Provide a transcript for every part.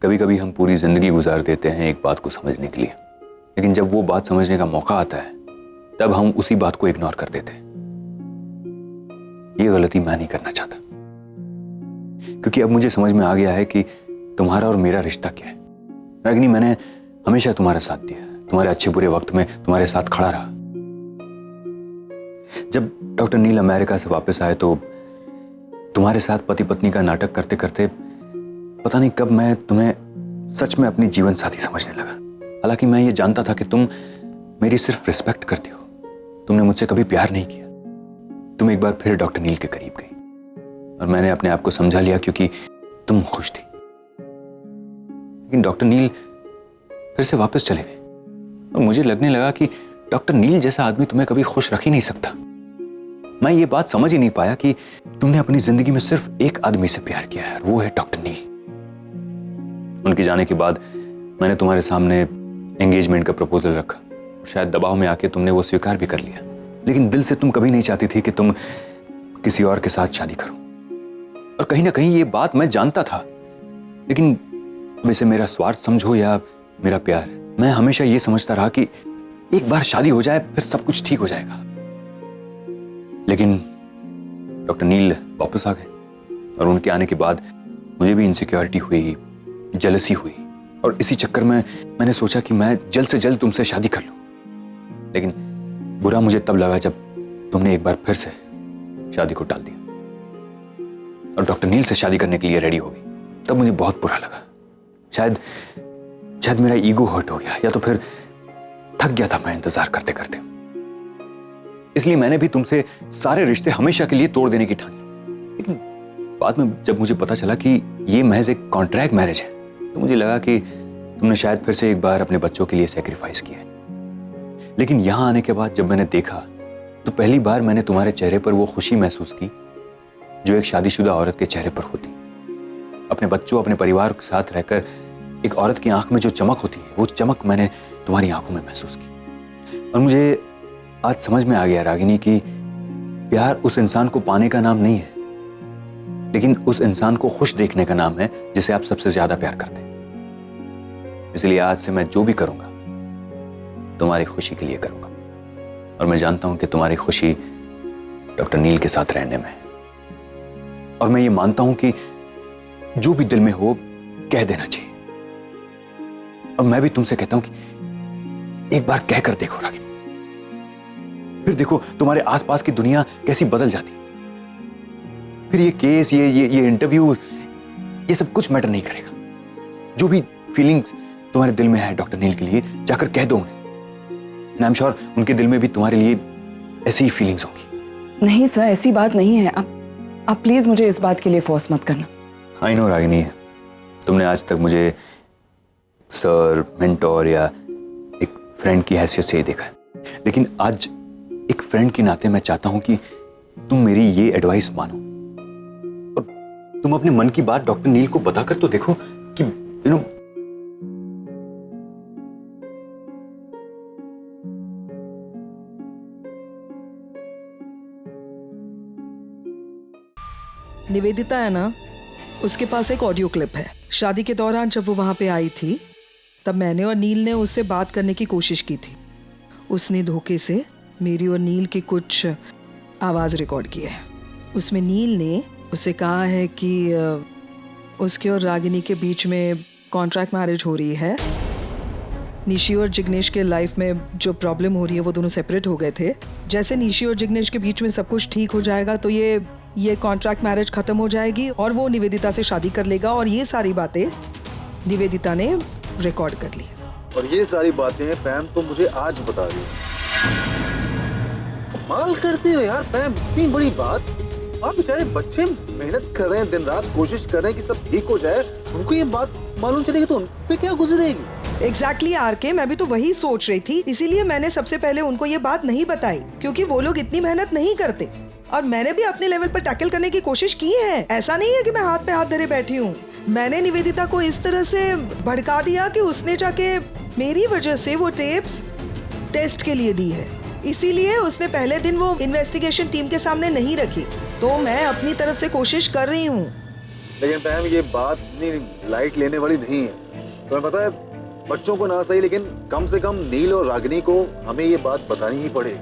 कभी कभी हम पूरी जिंदगी गुजार देते हैं एक बात को समझने के लिए, लेकिन जब वो बात समझने का मौका आता है तब हम उसी बात को इग्नोर कर देते हैं। ये गलती मैं नहीं करना चाहता, क्योंकि अब मुझे समझ में आ गया है कि तुम्हारा और मेरा रिश्ता क्या है। रागिनी, मैंने हमेशा तुम्हारा साथ दिया, तुम्हारे अच्छे बुरे वक्त में तुम्हारे साथ खड़ा रहा। जब डॉक्टर नील अमेरिका से वापस आए तो तुम्हारे साथ पति पत्नी का नाटक करते करते पता नहीं कब मैं तुम्हें सच में अपनी जीवन साथी समझने लगा। हालांकि मैं ये जानता था कि तुम मेरी सिर्फ रिस्पेक्ट करती हो, तुमने मुझसे कभी प्यार नहीं किया। तुम एक बार फिर डॉक्टर नील के करीब गई और मैंने अपने आप को समझा लिया क्योंकि तुम खुश थी। लेकिन डॉक्टर नील फिर से वापस चले गए और मुझे लगने लगा कि डॉक्टर नील जैसा आदमी तुम्हें कभी खुश रख ही नहीं सकता। मैं ये बात समझ ही नहीं पाया कि तुमने अपनी जिंदगी में सिर्फ एक आदमी से प्यार किया है, वो है डॉक्टर नील। उनके जाने के बाद मैंने तुम्हारे सामने एंगेजमेंट का प्रपोजल रखा, शायद दबाव में आके तुमने वो स्वीकार भी कर लिया, लेकिन दिल से तुम कभी नहीं चाहती थी कि तुम किसी और के साथ शादी करो। और कहीं ना कहीं ये बात मैं जानता था, लेकिन वैसे मेरा स्वार्थ समझो या मेरा प्यार, मैं हमेशा ये समझता रहा कि एक बार शादी हो जाए फिर सब कुछ ठीक हो जाएगा। लेकिन डॉक्टर नील वापस आ गए और उनके आने के बाद मुझे भी इनसिक्योरिटी हुई, जेलसी हुई, और इसी चक्कर में मैंने सोचा कि मैं जल्द से जल्द तुमसे शादी कर लूं। लेकिन बुरा मुझे तब लगा जब तुमने एक बार फिर से शादी को टाल दिया और डॉक्टर नील से शादी करने के लिए रेडी हो गई। तब मुझे बहुत बुरा लगा। शायद मेरा ईगो हर्ट हो गया, या तो फिर थक गया था मैं इंतजार करते करते। इसलिए मैंने भी तुमसे सारे रिश्ते हमेशा के लिए तोड़ देने की ठानी। लेकिन बाद में जब मुझे पता चला कि ये महज एक कॉन्ट्रैक्ट मैरिज है, तो मुझे लगा कि तुमने शायद फिर से एक बार अपने बच्चों के लिए सैक्रिफाइस किया है। लेकिन यहां आने के बाद जब मैंने देखा तो पहली बार मैंने तुम्हारे चेहरे पर वो खुशी महसूस की जो एक शादीशुदा औरत के चेहरे पर होती। अपने बच्चों, अपने परिवार के साथ रहकर एक औरत की आंख में जो चमक होती है, वो चमक मैंने तुम्हारी आंखों में महसूस की। और मुझे आज समझ में आ गया रागिनी कि प्यार उस इंसान को पाने का नाम नहीं है, लेकिन उस इंसान को खुश देखने का नाम है जिसे आप सबसे ज्यादा प्यार करते हैं। इसलिए आज से मैं जो भी करूंगा तुम्हारी खुशी के लिए करूंगा, और मैं जानता हूं कि तुम्हारी खुशी डॉक्टर नील के साथ रहने में है। और मैं ये मानता हूं कि जो भी दिल में हो कह देना चाहिए। और मैं भी तुमसे कहता हूं कि एक बार कहकर देखो रागिनी, फिर देखो तुम्हारे आसपास की दुनिया कैसी बदल जाती है। फिर ये केस, ये इंटरव्यू, ये सब कुछ मैटर नहीं करेगा। जो भी फीलिंग्स तुम्हारे दिल में है डॉक्टर नील के लिए, जाकर कह दो उन्हें। आई एम श्योर उनके दिल में भी तुम्हारे लिए ऐसी ही फीलिंग्स होंगी। नहीं सर, ऐसी बात नहीं है। आप प्लीज मुझे इस बात के लिए फोर्स मत करना। आई नो रागिनी, तुमने आज तक मुझे सर, मेंटोर या एक फ्रेंड की हैसियत से ही देखा है, लेकिन आज एक फ्रेंड के नाते मैं चाहता हूं कि तुम मेरी ये एडवाइस मानो और तुम अपने मन की बात डॉक्टर नील को बताकर तो देखो कि निवेदिता है ना, उसके पास एक ऑडियो क्लिप है। शादी के दौरान जब वो वहां पे आई थी तब मैंने और नील ने उससे बात करने की कोशिश की थी। उसने धोखे से मेरी और नील की कुछ आवाज़ रिकॉर्ड की है। उसमें नील ने उसे कहा है कि उसके और रागिनी के बीच में कॉन्ट्रैक्ट मैरिज हो रही है। निशी और जिग्नेश के लाइफ में जो प्रॉब्लम हो रही है, वो दोनों सेपरेट हो गए थे। जैसे निशी और जिग्नेश के बीच में सब कुछ ठीक हो जाएगा तो ये कॉन्ट्रैक्ट मैरिज खत्म हो जाएगी और वो निवेदिता से शादी कर लेगा। और ये सारी बातें निवेदिता ने रिकॉर्ड कर ली। और ये सारी बातें पैम तो मुझे आज बता रही है। कमाल करते हो यार पैम, इतनी बड़ी बात। आप बेचारे बच्चे मेहनत कर रहे हैं, दिन रात कोशिश कर रहे हैं कि सब ठीक हो जाए, उनको ये बात मालूम चलेगी तो उन पे क्या गुजरेगी। एग्जैक्टली आरके, मैं भी तो वही सोच रही थी। इसीलिए मैंने सबसे पहले उनको ये बात नहीं बताई, क्योंकि वो लोग इतनी मेहनत नहीं करते। और मैंने भी अपने लेवल पर टैकल करने की कोशिश की है। ऐसा नहीं है कि मैं हाथ पे हाथ धरे बैठी हूँ। मैंने निवेदिता को इस तरह से भड़का दिया कि उसने जाके मेरी वजह से वो टेप्स टेस्ट के लिए दी है। इसीलिए उसने पहले दिन वो इन्वेस्टिगेशन टीम के सामने नहीं रखी। तो मैं अपनी तरफ से कोशिश कर रही हूँ। लेकिन पैम ये बात इतनी लाइट लेने वाली नहीं है। तुम्हें पता है, बच्चों को ना सही लेकिन कम से कम नील और रागिनी को हमें ये बात बतानी ही पड़ेगी।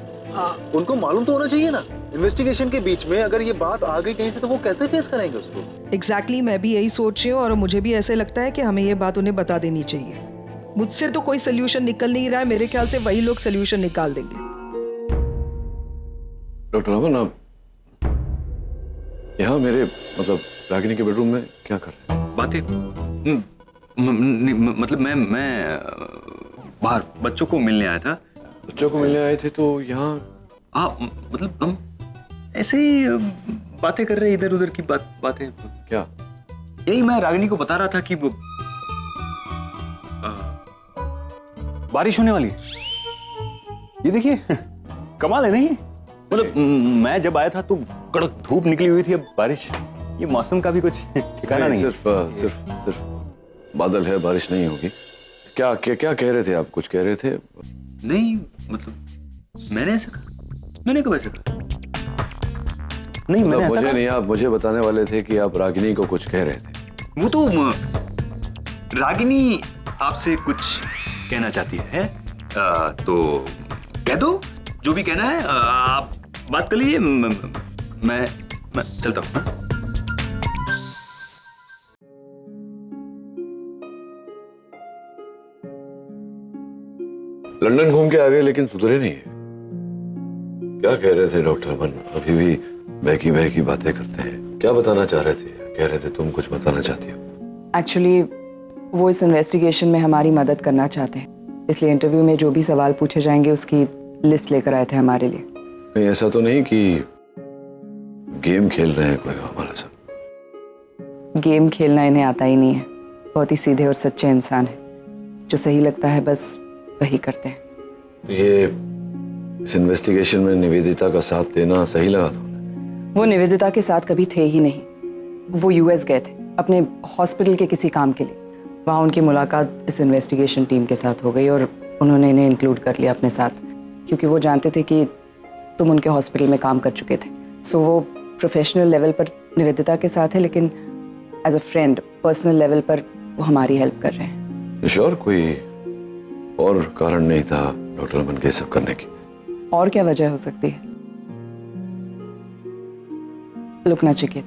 उनको मालूम तो होना चाहिए ना। इन्वेस्टिगेशन के बीच में अगर ये बात आ गई कहीं से तो वो कैसे फेस करेंगे उसको। एग्जैक्टली मैं भी यही सोच रही हूँ और मुझे भी ऐसे लगता है कि हमें ये बात उन्हें बता देनी चाहिए। मुझसे तो कोई सोल्यूशन निकल नहीं रहा है, मेरे ख्याल से वही लोग सोल्यूशन निकाल देंगे। डॉक्टर अमन, आप यहाँ मेरे मतलब रागिनी के बेडरूम में क्या कर रहे हैं? बातें मतलब मैं बाहर बच्चों को मिलने आया था। बच्चों को मिलने आए थे तो यहाँ? मतलब हम ऐसे ही बातें कर रहे हैं, इधर उधर की बातें। क्या? यही मैं रागिनी को बता रहा था कि वो बारिश होने वाली है। ये देखिए कमाल है नहीं? मतलब मैं जब आया था तो कड़क धूप निकली हुई थी, अब बारिश। ये मौसम का भी कुछ ठिकाना नहीं। सिर्फ बादल है, बारिश नहीं होगी। क्या क्या क्या कह रहे थे आप? कुछ कह रहे थे? नहीं मतलब मैंने ऐसा कहा? मैंने कब ऐसा कहा? नहीं मैंने ऐसा मुझे कहा? नहीं, आप मुझे बताने वाले थे कि आप रागिनी को कुछ कह रहे थे। वो तो रागिनी आपसे कुछ कहना चाहती है। तो कह दो जो भी कहना है। आप बात कर लीजिए, मैं चलता हूँ। लंदन घूम के आ गए लेकिन सुधरे नहीं। क्या कह रहे थे डॉक्टर अमन? अभी भी बहकी बहकी बातें करते हैं। क्या बताना चाह रहे थे? कह रहे थे तुम कुछ बताना चाहती हो। एक्चुअली वो इस इन्वेस्टिगेशन में हमारी मदद करना चाहते हैं, इसलिए इंटरव्यू में जो भी सवाल पूछे जाएंगे उसकी लिस्ट लेकर आए थे हमारे लिए। कहीं ऐसा तो नहीं कि गेम खेल रहे हैं कोई हमारे साथ? गेम खेलना इन्हें आता ही नहीं है। बहुत ही सीधे और सच्चे इंसान है, जो सही लगता है बस वही करते हैं। ये इस इन्वेस्टिगेशन में निवेदिता का साथ देना सही लगा था उन्हें? वो निवेदिता के साथ कभी थे ही नहीं। वो यूएस गए थे अपने हॉस्पिटल के किसी काम के लिए। वहाँ उनकी मुलाकात इस इन्वेस्टिगेशन टीम के साथ हो गई और उन्होंने इन्हें इंक्लूड कर लिया अपने साथ, क्योंकि वो जानते थे कि तुम उनके हॉस्पिटल में काम कर चुके थे। सो वो प्रोफेशनल लेवल पर निवेदिता के साथ है, लेकिन as a friend personal level पर वो हमारी हेल्प कर रहे हैं। श्योर कोई और कारण नहीं था डॉक्टर अमन के सब करने की? और क्या वजह हो सकती है? लुक नचिकेत,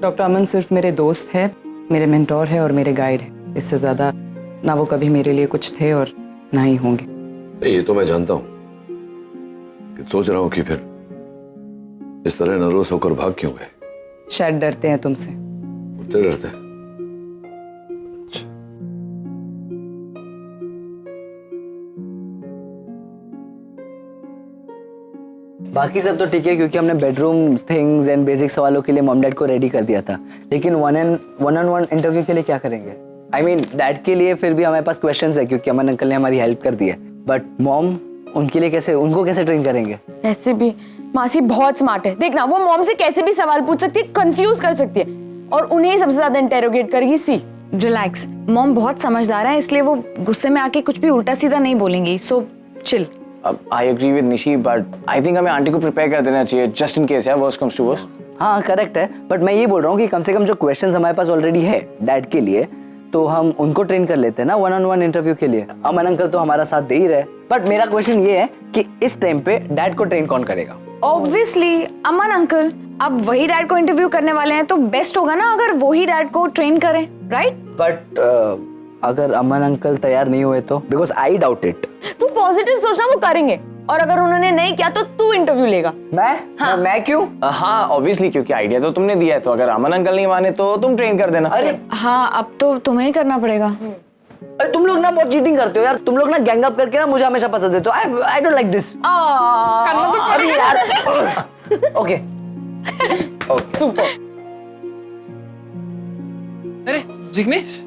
डॉक्टर अमन सिर्फ मेरे दोस्त है, मेरे मेंटोर है और मेरे गाइड है। इससे ज्यादा ना वो कभी मेरे लिए कुछ थे और ना ही होंगे। ये तो मैं जानता हूँ, सोच रहा हूँ कि फिर इस तरह नर्वस होकर भाग क्यों गए? शायद डरते हैं तुमसे। उतने डरते हैं? बाकी सब तो ठीक है क्योंकि हमने बेडरूम थिंग्स एंड बेसिक सवालों के लिए मॉम डैड को रेडी कर दिया था। लेकिन वन ऑन वन इंटरव्यू के लिए क्या करेंगे? आई मीन डैड के लिए फिर भी हमारे पास क्वेश्चंस है क्योंकि अमन अंकल ने हमारी हेल्प कर दी है, बट मॉम उनके लिए कैसे, उनको कैसे ट्रेन करेंगे? ऐसे भी मासी बहुत स्मार्ट है, देखना वो मॉम से कैसे भी सवाल पूछ सकती है, कंफ्यूज कर सकती है और उन्हें ही सबसे ज्यादा इंटेरोगेट करेगी। सी रिलैक्स, मॉम बहुत समझदार है, इसलिए वो गुस्से में आके कुछ भी उल्टा सीधा नहीं बोलेंगी। So chill. I agree with Nishi, but I think हमें आंटी को प्रिपेयर कर देना चाहिए जस्ट इन केस यार, वर्स्ट कम्स टू वर्स्ट। हाँ करेक्ट है, बट मैं ये बोल रहा हूँ कि कम से कम जो क्वेश्चंस हमारे पास ऑलरेडी है डैड के लिए, तो हम उनको ट्रेन कर लेते हैं ना वन ऑन वन इंटरव्यू के लिए। अमन अंकल तो हमारा साथ दे ही रहे, बट मेरा क्वेश्चन ये है कि इस टाइम पे डैड को ट्रेन कौन करेगा? ऑब्वियसली अमन अंकल। अब वही डैड को इंटरव्यू करने वाले हैं तो बेस्ट होगा ना अगर वही डैड को ट्रेन करें, राइट? बट अगर अमन अंकल तैयार नहीं हुए तो, बिकॉज आई डाउट इट। तू पॉजिटिव सोचना, वो करेंगे, और अगर उन्होंने नहीं किया तो तू इंटरव्यू लेगा। मैं क्यों? हाँ ऑब्वियसली, क्योंकि आइडिया तो तुमने दिया है, तो अगर अमन अंकल नहीं माने तो तुम ट्रेन कर देना। अरे हाँ, अब तो तुम्हें ही करना पड़ेगा। अरे तुम लोग ना बहुत चीटिंग करते हो यार, तुम लोग ना गैंग अप करके ना मुझे हमेशा पसंद देते हो। I don't like this. करना तो अरे यार ओके सुपर। अरे जिग्नेश,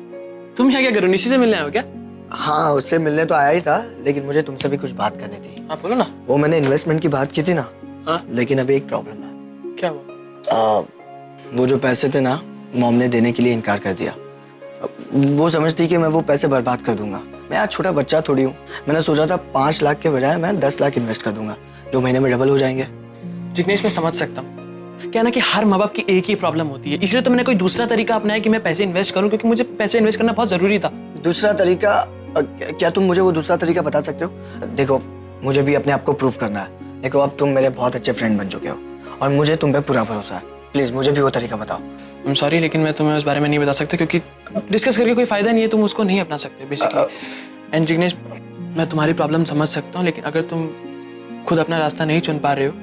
तुम यहाँ क्या करो? निशी से मिलने आए हो क्या? हाँ उससे मिलने तो आया ही था, लेकिन मुझे तुमसे भी कुछ बात करनी थी। हाँ बोलो ना। वो मैंने इन्वेस्टमेंट की बात की थी ना। हाँ? लेकिन अभी एक प्रॉब्लम है। क्या हुआ? वो जो पैसे थे ना, मॉम ने देने के लिए इनकार कर दिया। वो समझती कि मैं वो पैसे बर्बाद कर दूंगा। मैं आज छोटा बच्चा थोड़ी हूँ। मैंने सोचा था 5 लाख के बजाय मैं 10 लाख इन्वेस्ट कर दूंगा, जो महीने में डबल हो जाएंगे। जिग्नेश मैं समझ सकता हूँ, क्या ना कि हर माँ बाप की एक ही प्रॉब्लम होती है, इसलिए तो मैंने कोई दूसरा तरीका अपनाया कि मैं पैसे इन्वेस्ट करूं, क्योंकि मुझे पैसे इन्वेस्ट करना बहुत जरूरी था। दूसरा तरीका क्या तुम मुझे वो दूसरा तरीका बता सकते हो? देखो मुझे भी अपने आप को प्रूव करना है। देखो अब तुम मेरे बहुत अच्छे फ्रेंड बन चुके हो और मुझे तुम पे पूरा भरोसा है। प्लीज मुझे भी वो तरीका बताओ। सॉरी, लेकिन मैं तुम्हें उस बारे में नहीं बता सकता, क्योंकि डिस्कस करके कोई फायदा नहीं है, तुम उसको नहीं अपना सकते बेसिकली। एंड जिग्नेश, मैं तुम्हारी प्रॉब्लम समझ सकता हूँ, लेकिन अगर तुम खुद अपना रास्ता नहीं चुन पा रहे हो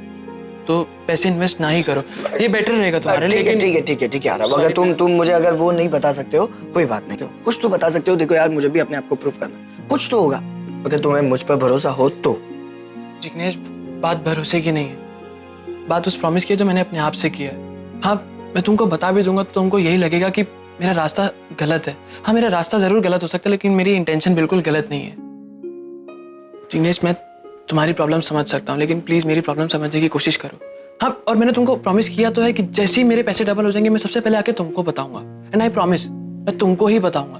तो पैसे इन्वेस्ट ना ही करो, ये बेटर रहेगा तुम्हारे लिए। ठीक है ठीक है ठीक है आरव, अगर तुम मुझे अगर वो नहीं बता सकते हो कोई बात नहीं, तो कुछ तो बता सकते हो। देखो यार मुझे भी अपने आप को प्रूव करना, कुछ तो होगा। अगर तुम्हें मुझ पर भरोसा हो तो। जिग्नेश, बात भरोसे की नहीं है, बात उस प्रॉमिस की है जो मैंने अपने आप से किया है। हाँ, मैं तुमको बता भी दूंगा तो तुमको यही लगेगा कि मेरा रास्ता गलत है। हाँ, मेरा रास्ता जरूर गलत हो सकता है, लेकिन मेरी इंटेंशन बिल्कुल गलत नहीं है। जिग्नेश, मैं तुम्हारी प्रॉब्लम समझ सकता हूँ, लेकिन प्लीज मेरी प्रॉब्लम समझने की कोशिश करो। हाँ, और मैंने तुमको प्रॉमिस किया तो है कि जैसे ही मेरे पैसे डबल हो जाएंगे मैं सबसे पहले आके तुमको बताऊंगा। एंड आई प्रॉमिस, मैं तुमको ही बताऊंगा।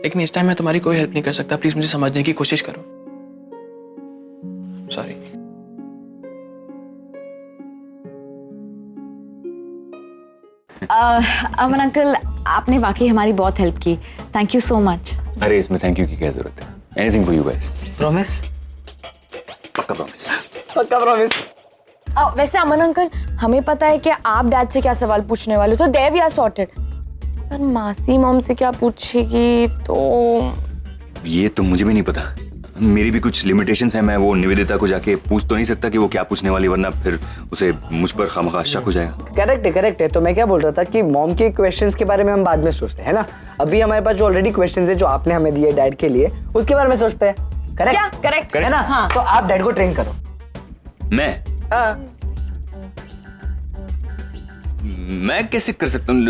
लेकिन इस टाइम मैं तुम्हारी कोई हेल्प नहीं कर सकता, प्लीज मुझे समझने की कोशिश करो। सॉरी। अमन अंकल, आपने वाकई हमारी बहुत हेल्प की, थैंक यू सो मच। अरे इसमें थैंक यू की क्या जरूरत है? Anything for you guys. Promise? पक्का प्रॉमिस। पक्का प्रॉमिस। वैसे अमन अंकल, हमें पता है कि आप डैड से क्या सवाल पूछने वाले हो, तो दे वी आर सॉर्टेड। पर मासी मॉम से क्या पूछेगी तो ये तो मुझे भी नहीं पता, मेरी भी कुछ लिमिटेशंस हैं। मैं वो निवेदिता को जाके पूछ तो नहीं सकता कि वो क्या पूछने वाली, वरना फिर उसे मुझ पर खामखा शक हो जाएगा। करेक्ट है। तो मैं क्या बोल रहा था कि मॉम के क्वेश्चंस के बारे में हम बाद में सोचते हैं ना। अभी हमारे पास जो ऑलरेडी क्वेश्चंस है जो आपने हमें दिए डैड के लिए, उसके बारे में सोचते हैं। करेक्ट है ना? हाँ। तो आप डैड को ट्रेन करो। मैं? हाँ। मैं कैसे कर सकता हूँ?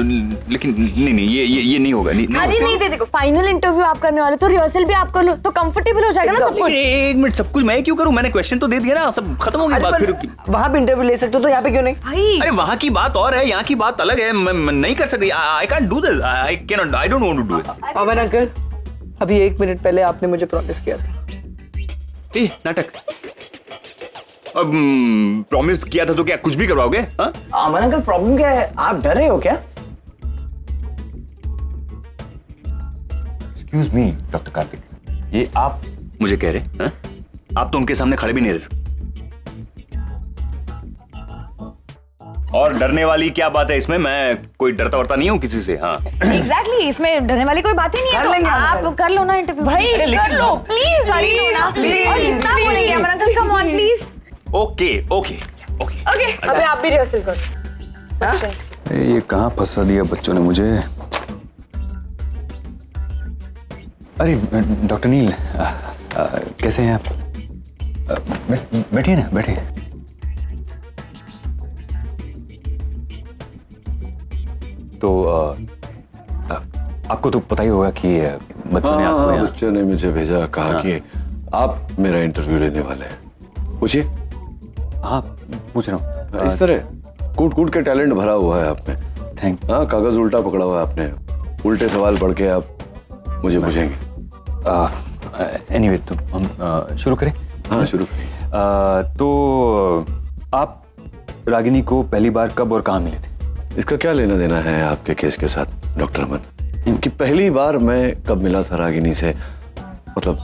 लेकिन नहीं, ये नहीं होगा। अरे नहीं, देखो फाइनल इंटरव्यू आप करने वाले, तो रिहर्सल भी आप कर लो तो कंफर्टेबल हो जाएगा ना सब कुछ। एक मिनट, सब कुछ मैं क्यों करूं? मैंने क्वेश्चन तो दे दिया ना, सब खत्म हो गई बात। फिर वहां पे इंटरव्यू ले सकते हो तो यहाँ पे क्यों नहीं? अरे वहां की बात और है, यहाँ की बात अलग है। मैं नहीं कर सकती। I can't do this. I can not, I don't want to do it. Aman uncle, अभी 1 मिनट पहले आपने मुझे प्रॉमिस किया था। नाटक? अब प्रॉमिस किया था तो क्या कुछ भी करवाओगे? अमन अंकल, प्रॉब्लम क्या है? आप डर रहे हो क्या? एक्सक्यूज मी डॉक्टर कार्तिक, ये आप मुझे कह रहे हैं? आप तो उनके सामने खड़े भी नहीं रह सकते। और डरने वाली क्या बात है इसमें? मैं कोई डरता वरता नहीं हूँ किसी से। हाँ एग्जैक्टली, इसमें डरने वाली कोई बात ही नहीं है। तो आप कर लो ना इंटरव्यू। भाई कर लो प्लीज, कर लो ना प्लीज। और कितना बोलेंगे Aman uncle, come on please. Okay. अबे आप भी रिहर्सल करो। ये कहाँ फंसा दिया बच्चों ने मुझे। अरे डॉक्टर नील, कैसे हैं आप? बैठिए ना, बैठिए। तो आपको तो पता ही होगा कि बच्चों ने आपको यहाँ... बच्चों ने मुझे भेजा, कहा कि आप मेरा इंटरव्यू लेने वाले हैं। पूछिए। हाँ पूछ रहा हूँ। इस तरह कूट कूट के टैलेंट भरा हुआ है आप में। थैंक। हाँ, कागज उल्टा पकड़ा हुआ है आपने, उल्टे सवाल पढ़ के आप मुझे पूछेंगे। एनीवे, तो हम शुरू करें? हाँ शुरू करें। तो आप रागिनी को पहली बार कब और कहाँ मिले थे? इसका क्या लेना देना है आपके केस के साथ डॉक्टर अमन? कि पहली बार मैं कब मिला था रागिनी से, मतलब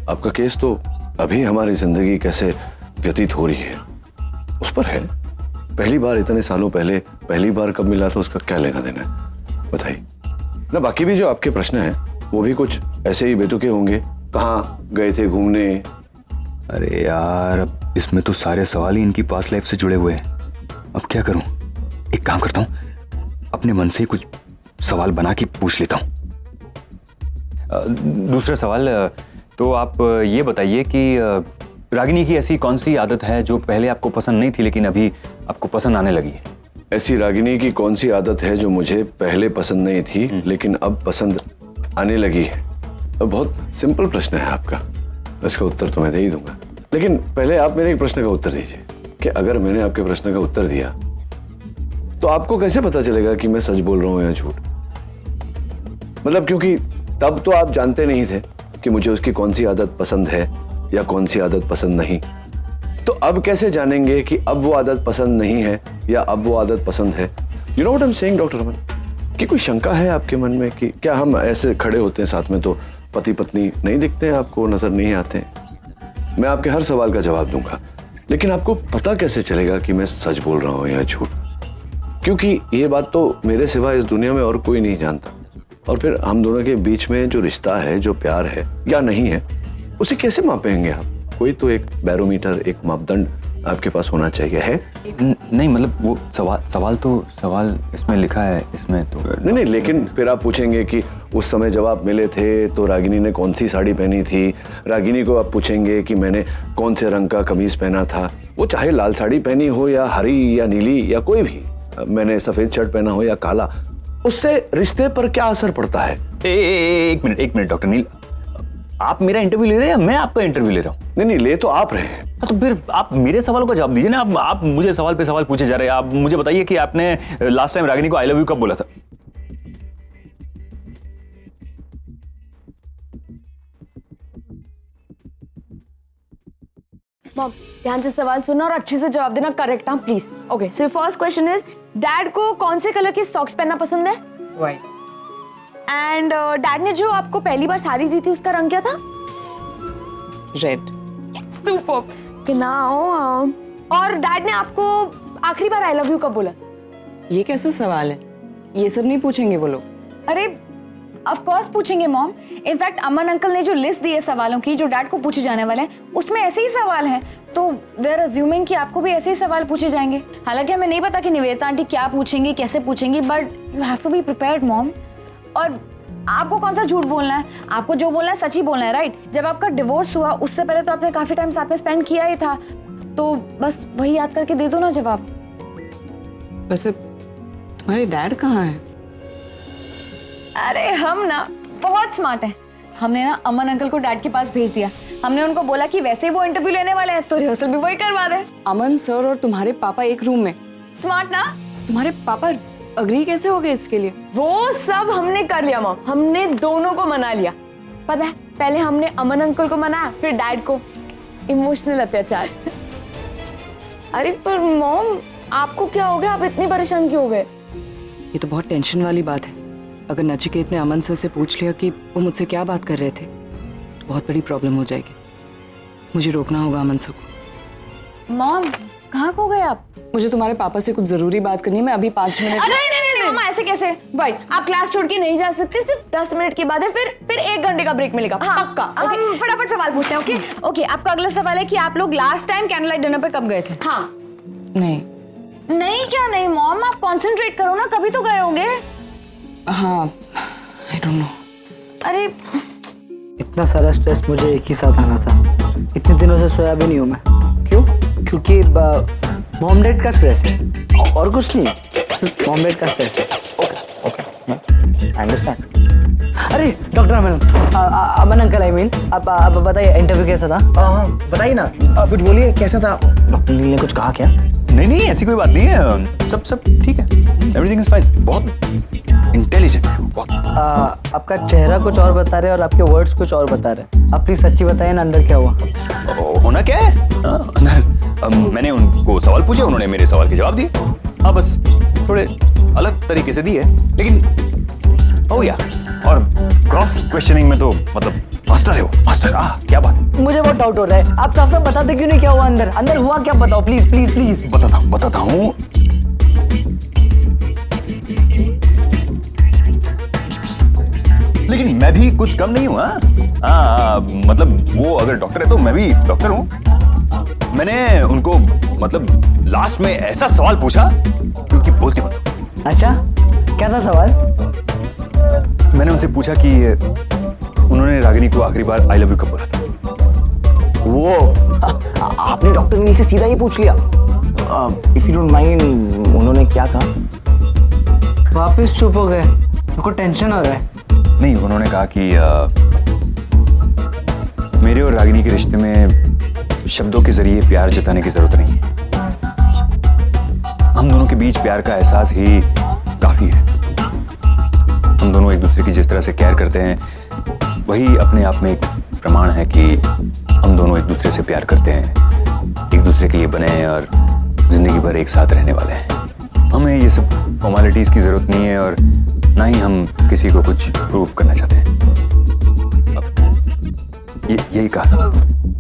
आपका केस तो अभी हमारी जिंदगी कैसे व्यतीत हो रही है उस पर है। पहली बार इतने सालों पहले पहली बार कब मिला था, उसका क्या लेना देना है बताइए ना। बाकी भी जो आपके प्रश्न हैं वो भी कुछ ऐसे ही बेतुके होंगे। कहाँ गए थे घूमने? अरे यार, अब इसमें तो सारे सवाल ही इनकी पास्ट लाइफ से जुड़े हुए हैं। अब क्या करूं? एक काम करता हूं, अपने मन से ही कुछ सवाल बना के पूछ लेता हूं। दूसरा सवाल, तो आप ये बताइए कि रागिनी की ऐसी कौन सी आदत है जो पहले आपको पसंद नहीं थी लेकिन अभी आपको पसंद आने लगी है? ऐसी रागिनी की कौन सी आदत है जो मुझे पहले पसंद नहीं थी लेकिन अब पसंद आने लगी है? बहुत सिंपल प्रश्न है आपका, इसका उत्तर तो मैं दे ही दूंगा। लेकिन पहले आप मेरे एक प्रश्न का उत्तर दीजिए कि अगर मैंने आपके प्रश्न का उत्तर दिया तो आपको कैसे पता चलेगा कि मैं सच बोल रहा हूं या झूठ? मतलब क्योंकि तब तो आप जानते नहीं थे कि मुझे उसकी कौन सी आदत पसंद है या कौन सी आदत पसंद नहीं। तो तो अब कैसे जानेंगे कि अब वो आदत पसंद नहीं है या अब वो आदत पसंद है? You know what I am saying doctor Raman, कि कोई शंका है आपके मन में कि क्या हम ऐसे खड़े होते हैं साथ में तो पति पत्नी नहीं दिखते हैं, आपको नजर नहीं आते हैं? मैं आपके हर सवाल का जवाब दूंगा, लेकिन आपको पता कैसे चलेगा कि मैं सच बोल रहा हूं या झूठ? क्योंकि ये बात तो मेरे सिवा इस दुनिया में और कोई नहीं जानता। और फिर हम दोनों के बीच में जो रिश्ता है, जो प्यार है या नहीं है, उसे कैसे मापेंगे आप? कोई तो एक बैरोमीटर, एक मापदंड आपके पास होना चाहिए। है नहीं मतलब वो सवाल इसमें लिखा है, इसमें तो नहीं, लेकिन फिर आप पूछेंगे कि उस समय जब आप मिले थे तो रागिनी ने कौन सी साड़ी पहनी थी, रागिनी को आप पूछेंगे कि मैंने कौन से रंग का कमीज पहना था, वो चाहे लाल साड़ी पहनी हो या हरी या नीली या कोई भी, मैंने सफेद शर्ट पहना हो या काला, उससे रिश्ते पर क्या असर पड़ता है? एक मिनट डॉक्टर नील, आप मेरा इंटरव्यू ले रहे हैं या मैं आपका इंटरव्यू ले रहा हूँ? नहीं, ले तो आप रहे हैं। तो फिर आप मेरे सवालों का जवाब दीजिए ना। आप मुझे सवाल पे सवाल पूछे जा रहे हैं। आप मुझे बताइए कि आपने लास्ट टाइम रागिनी को आई लव यू कब बोला था? मॉम ध्यान से सवाल सुनना और अच्छे से जवाब देना, करेक्ट? हाँ please. Okay, so first question is, dad को कौन से कलर की सॉक्स पहनना पसंद है? वाइट। एंड डैड ने जो आपको पहली बार साड़ी दी थी उसका रंग क्या था? रेड। सुपर। नाउ और डैड ने आपको आखिरी बार आई लव यू कब बोला? ये कैसा सवाल है? ये सब नहीं पूछेंगे वो लोग। अरे ऑफ कोर्स पूछेंगे मॉम। इनफैक्ट अमन अंकल ने जो लिस्ट दी है सवालों की जो डैड को पूछे जाने वाले हैं, उसमें ऐसे ही सवाल हैं, तो वी आर अज्यूमिंग कि आपको भी ऐसे ही सवाल पूछे जाएंगे। हालांकि हमें नहीं पता कि निवेदिता आंटी क्या पूछेंगी, कैसे पूछेंगी, but you have to be prepared mom. और आपको कौन सा झूठ बोलना है? आपको जो बोलना है सच ही बोलना है, राइट? जब आपका डिवोर्स हुआ उससे पहले तो आपने काफी टाइम साथ में स्पेंड किया ही था, तो बस वही याद करके दे दो ना जवाब। वैसे तुम्हारे डैड कहाँ हैं? अरे हम ना बहुत स्मार्ट हैं। हमने ना अमन अंकल को डैड के पास भेज दिया। हमने उनको बोला कि वैसे ही वो इंटरव्यू लेने वाले हैं तो रिहर्सल भी वही करवा दे। अमन सर और तुम्हारे पापा एक रूम में? स्मार्ट ना? तुम्हारे पापा अग्री कैसे हो गए इसके लिए? वो सब हमने कर लिया मॉम, हमने दोनों को मना लिया। पता है, पहले हमने अमन अंकल को मनाया, फिर डैड को। इमोशनल अत्याचार। अरे पर मॉम आपको क्या हो गया? आप इतनी परेशान क्यों हो गए? ये तो बहुत टेंशन वाली बात है। अगर नचिकेत ने अमन सर से पूछ लिया कि वो मुझसे क्या बात कर रहे थे तो बहुत बड़ी प्रॉब्लम हो जाएगी। मुझे रोकना होगा अमन सर को। मॉम कहाँ खो गए आप? मुझे तुम्हारे पापा से कुछ जरूरी बात करनी है। मैं अभी 5 मिनट। नहीं मामा, ऐसे कैसे? भाई आप क्लास छोड़ के नहीं जा सकते, सिर्फ 10 मिनट की बात है, फिर 1 घंटे का ब्रेक मिलेगा। हाँ, पक्का। हम फटाफट सवाल पूछते हैं। ओके ओके, आपका अगला सवाल है कि आप लोग last time candle light dinner पे कब गए थे? हाँ। नहीं नहीं क्या नहीं मॉम, आप कंसंट्रेट करो ना, कभी तो गए होंगे। हाँ, आई डोंट नो। अरे इतना सारा स्ट्रेस मुझे एक ही साथ आना था। इतने दिनों से सोया भी नहीं हूँ मैं। क्यों? क्योंकि मॉम डैड का स्ट्रेस है और कुछ नहीं, सिर्फ मॉम डैड का स्ट्रेस है। Okay understand. अरे doctor Aman uncle, I mean आप बताइए इंटरव्यू कैसा था? हाँ बताइए ना, कुछ बोलिए, कैसा था? डॉक्टर नील ने कुछ कहा क्या? नहीं ऐसी कोई बात नहीं है, सब ठीक है, एवरीथिंग इज फाइन। बहुत इंटेलिजेंट है बहुत। आपका चेहरा कुछ और बता रहे हैं और आपके वर्ड्स कुछ और बता रहे हैं। आप प्लीज सच्ची बताइए ना, अंदर क्या हुआ? होना क्या है? मैंने उनको सवाल पूछे, उन्होंने मेरे सवाल के जवाब दिए। हाँ बस थोड़े अलग तरीके से दिए, लेकिन हो गया। और क्रॉस क्वेश्चनिंग में तो मतलब मास्टर है वो, मास्टर। क्या बात? मुझे बहुत डाउट हो रहा है, आप साफ साफ बताते क्यों नहीं क्या हुआ अंदर हुआ क्या? बताओ प्लीज प्लीज प्लीज। बताता हूँ। लेकिन मैं भी कुछ कम नहीं हूँ। मतलब वो अगर डॉक्टर है तो मैं भी डॉक्टर हूँ। मैंने उनको मतलब लास्ट में ऐसा सवाल पूछा क्योंकि बोलती मत। अच्छा क्या था सवाल? मैंने उनसे पूछा कि उन्होंने रागिनी को आखिरी बार आई लव यू कब बोला था। वो आपने डॉक्टर नील से सीधा ही पूछ लिया? इफ यू डोंट माइंड, उन्होंने क्या कहा? वापस चुप हो गए, मेरे को टेंशन हो रहा है। नहीं, उन्होंने कहा कि मेरे और रागिनी के रिश्ते में शब्दों के जरिए प्यार जताने की जरूरत नहीं है। हम दोनों के बीच प्यार का एहसास ही काफी है। हम दोनों एक दूसरे की जिस तरह से केयर करते हैं वही अपने आप में एक प्रमाण है कि हम दोनों एक दूसरे से प्यार करते हैं। एक दूसरे के लिए बने हैं और जिंदगी भर एक साथ रहने वाले हैं। हमें ये सब फॉर्मेलिटीज की जरूरत नहीं है और ना ही हम किसी को कुछ प्रूव करना चाहते हैं। यही कहा।